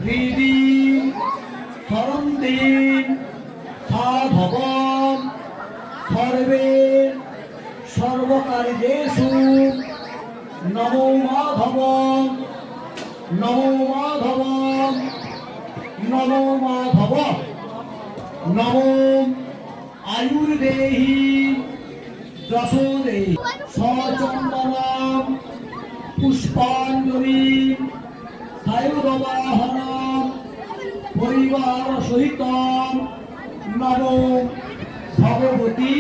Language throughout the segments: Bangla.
হৃদি সরন্তীন সাধবম সর্বে সর্বকার্যেষু নমো মাধবম নমো মাধবম নমো মাধব নমো আয়ুর্দেহি যশোদেহি সচন্দনম পুষ্পাঞ্জলি সায়ুধবাহনম পরিবার সহিত নমো ভগবতী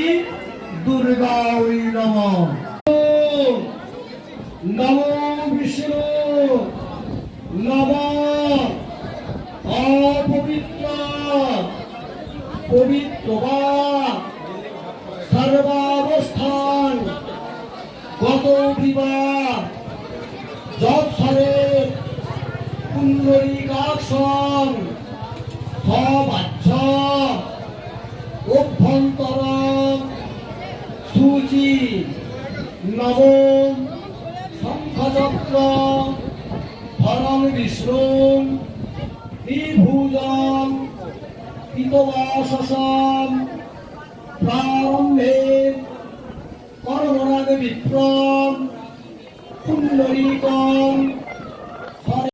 দুর্গায় নমঃ। নমো বিষ্ণু নমঃ অপবিত্র পবিত্র সর্বাবস্থান গত বিবাহ যৎসরে পুণ্ডরীকাক্ষং সবাচ্ছ অভ্যন্তরং সূচি নমো শঙ্খচক্র ধরং বিষ্ণুং ত্রিভুজং পিতবাসসং প্রারম্ভে কর্মরাগ বিপ্রম পুণ্ডরীকং